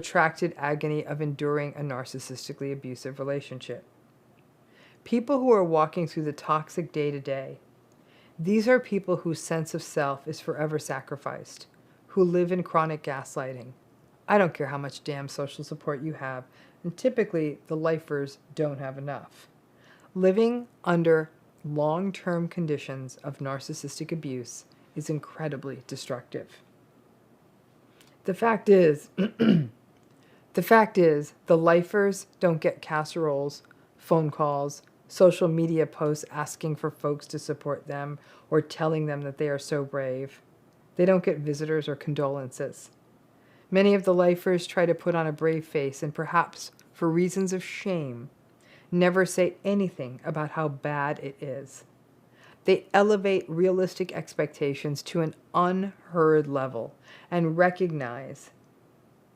protracted agony of enduring a narcissistically abusive relationship. People who are walking through the toxic day-to-day, these are people whose sense of self is forever sacrificed, who live in chronic gaslighting. I don't care how much damn social support you have, and typically the lifers don't have enough. Living under long-term conditions of narcissistic abuse is incredibly destructive. The fact is, the lifers don't get casseroles, phone calls, social media posts asking for folks to support them or telling them that they are so brave. They don't get visitors or condolences. Many of the lifers try to put on a brave face and perhaps for reasons of shame, never say anything about how bad it is. They elevate realistic expectations to an unheard level and recognize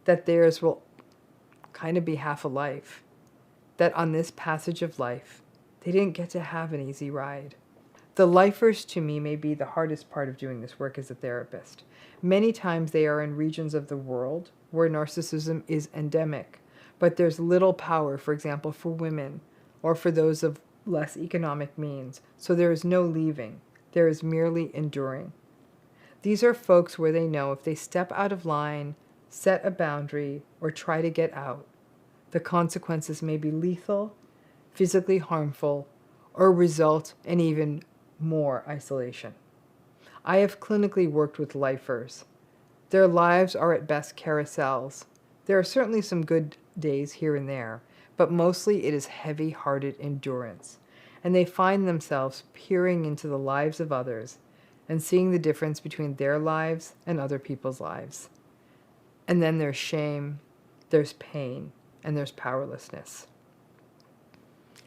that theirs will kind of be half a life, that on this passage of life, they didn't get to have an easy ride. The lifers, to me, may be the hardest part of doing this work as a therapist. Many times they are in regions of the world where narcissism is endemic, but there's little power, for example, for women or for those of less economic means. So there is no leaving. There is merely enduring. These are folks where they know if they step out of line, set a boundary, or try to get out, the consequences may be lethal, physically harmful, or result in even more isolation. I have clinically worked with lifers. Their lives are at best carousels. There are certainly some good days here and there, but mostly it is heavy-hearted endurance, and they find themselves peering into the lives of others and seeing the difference between their lives and other people's lives. And then there's shame, there's pain, and there's powerlessness.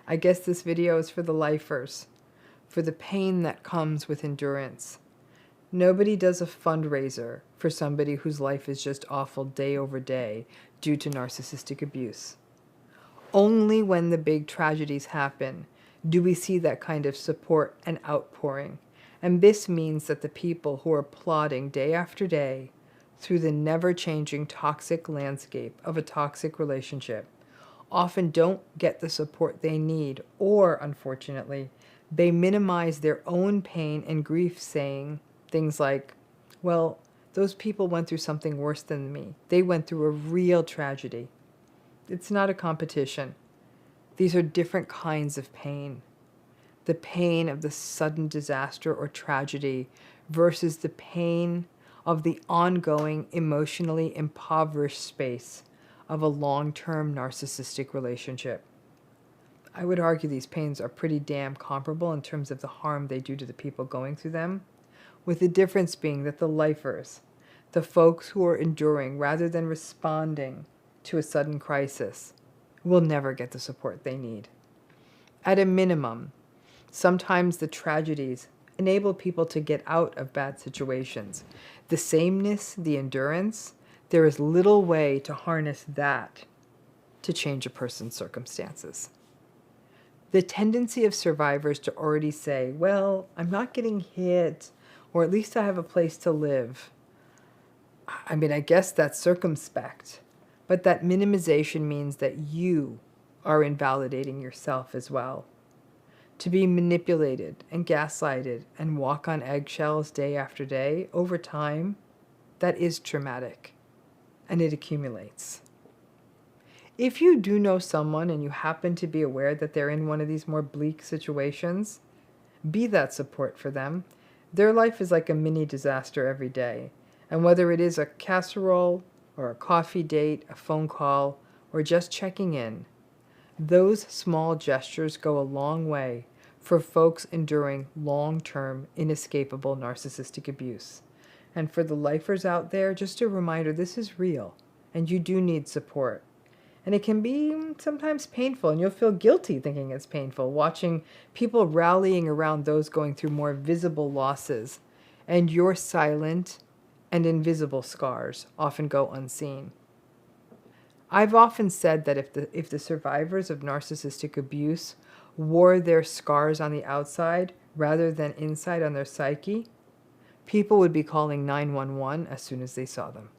I guess this video is for the lifers, for the pain that comes with endurance. Nobody does a fundraiser for somebody whose life is just awful day over day due to narcissistic abuse. Only when the big tragedies happen do we see that kind of support and outpouring. And this means that the people who are plodding day after day through the never-changing toxic landscape of a toxic relationship often don't get the support they need, or, unfortunately, they minimize their own pain and grief, saying things like, well, those people went through something worse than me. They went through a real tragedy. It's not a competition. These are different kinds of pain. The pain of the sudden disaster or tragedy versus the pain of the ongoing, emotionally impoverished space of a long-term narcissistic relationship. I would argue these pains are pretty damn comparable in terms of the harm they do to the people going through them, with the difference being that the lifers, the folks who are enduring rather than responding to a sudden crisis, will never get the support they need. At a minimum, sometimes the tragedies enable people to get out of bad situations. The sameness, the endurance, there is little way to harness that to change a person's circumstances. The tendency of survivors to already say, well, I'm not getting hit, or at least I have a place to live. I mean, I guess that's circumspect, but that minimization means that you are invalidating yourself as well. To be manipulated and gaslighted and walk on eggshells day after day, over time, that is traumatic, and it accumulates. If you do know someone and you happen to be aware that they're in one of these more bleak situations, be that support for them. Their life is like a mini disaster every day, and whether it is a casserole or a coffee date, a phone call, or just checking in, those small gestures go a long way for folks enduring long-term, inescapable narcissistic abuse. And for the lifers out there, just a reminder, this is real, and you do need support. And it can be sometimes painful, and you'll feel guilty thinking it's painful, watching people rallying around those going through more visible losses, and your silent and invisible scars often go unseen. I've often said that if the survivors of narcissistic abuse wore their scars on the outside rather than inside on their psyche, people would be calling 911 as soon as they saw them.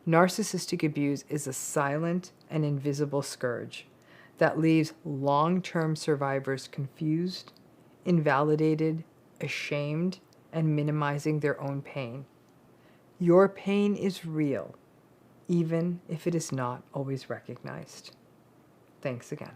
Narcissistic abuse is a silent and invisible scourge that leaves long-term survivors confused, invalidated, ashamed, and minimizing their own pain. Your pain is real, even if it is not always recognized. Thanks again.